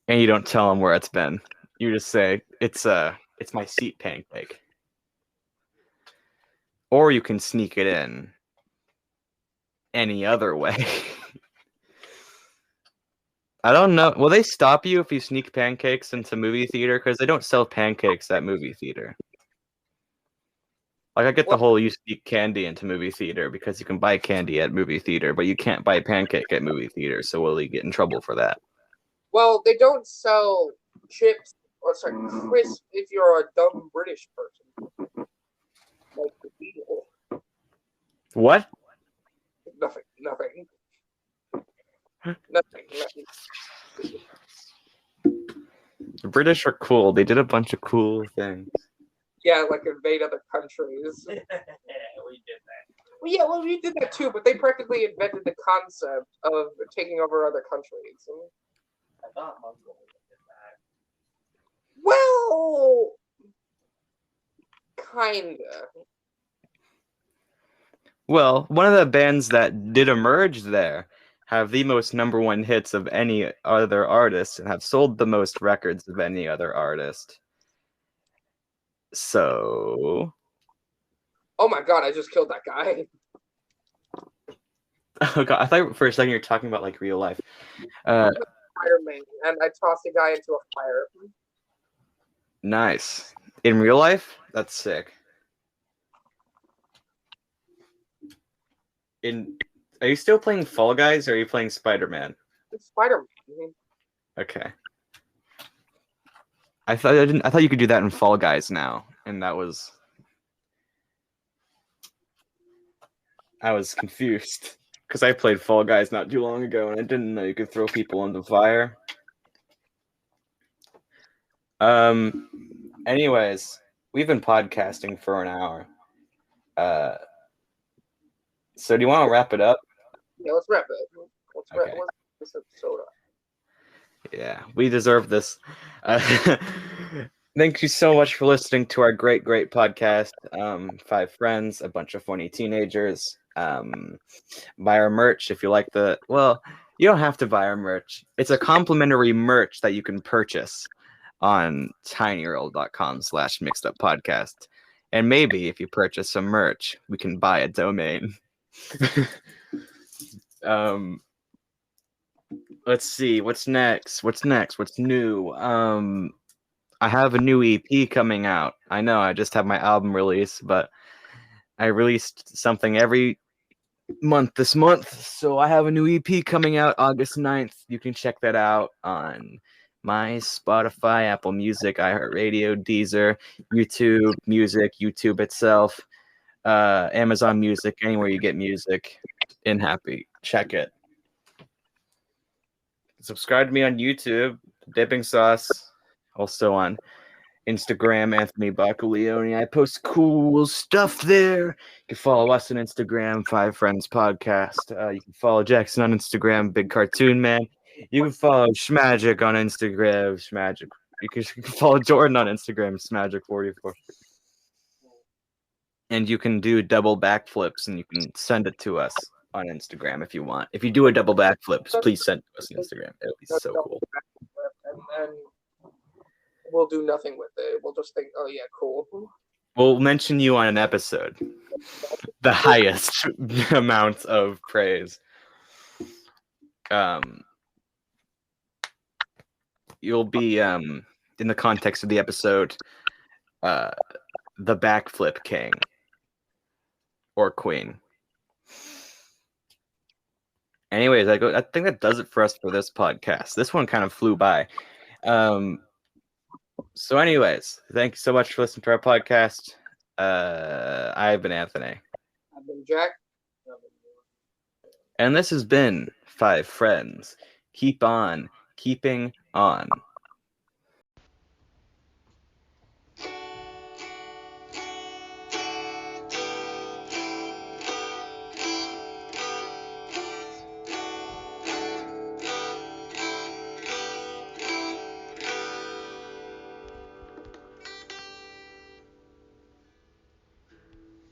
S1: And you don't tell them where it's been. You just say it's my seat pancake. Or you can sneak it in any other way. I don't know. Will they stop you if you sneak pancakes into movie theater? Because they don't sell pancakes at movie theater. Like, I get the whole you sneak candy into movie theater because you can buy candy at movie theater, but you can't buy pancake at movie theater. So will you get in trouble for that?
S2: Well, they don't sell chips or crisp if you're a dumb British person. Like the Beagle.
S1: What?
S2: Nothing.
S1: The British are cool. They did a bunch of cool things.
S2: Yeah, like invade other countries.
S3: We did that.
S2: Well, yeah, we did that too, but they practically invented the concept of taking over other countries.
S3: I thought Mongolia did that.
S2: Well, kinda.
S1: Well, one of the bands that did emerge there have the most #1 hits of any other artist and have sold the most records of any other artist. So...
S2: Oh my god, I just killed that guy.
S1: Oh god, I thought for a second you were talking about like real life.
S2: Spider-Man, and I tossed a guy into a fire.
S1: Nice. In real life? That's sick. Are you still playing Fall Guys or are you playing Spider-Man?
S2: It's Spider-Man.
S1: Okay. I thought you could do that in Fall Guys now, and I was confused because I played Fall Guys not too long ago, and I didn't know you could throw people into fire. Anyways, we've been podcasting for an hour. So do you want to wrap it up?
S2: Yeah, let's wrap it. Let's
S1: Okay.
S2: wrap this episode up.
S1: Yeah, we deserve this. Thank you so much for listening to our great podcast. 5 friends, a bunch of funny teenagers. Buy our merch if you like you don't have to buy our merch. It's a complimentary merch that you can purchase on tinyurl.com/mixeduppodcast. And maybe if you purchase some merch, we can buy a domain. Let's see, what's next? What's new? I have a new EP coming out. I know I just have my album release, but I released something every month this month. So I have a new EP coming out August 9th. You can check that out on my Spotify, Apple Music, iHeartRadio, Deezer, YouTube Music, YouTube itself, Amazon Music, anywhere you get music. In Happy, check it. Subscribe to me on YouTube, Dipping Sauce, also on Instagram, Anthony Bacalioni. I post cool stuff there. You can follow us on Instagram, Five Friends Podcast. You can follow Jackson on Instagram, Big Cartoon Man. You can follow Schmagic on Instagram, Schmagic. You can follow Jordan on Instagram, Schmagic44. And you can do double backflips, and you can send it to us on Instagram if you want. If you do a double backflip, please send it to us on Instagram. It would be so cool.
S2: And then we'll do nothing with it. We'll just think, oh yeah, cool.
S1: We'll mention you on an episode. The highest amount of praise. You'll be in the context of the episode, the backflip king or queen. Anyways, I think that does it for us for this podcast. This one kind of flew by. So anyways, thank you so much for listening to our podcast. I've been Anthony.
S2: I've been Jack.
S1: And this has been Five Friends. Keep on keeping on.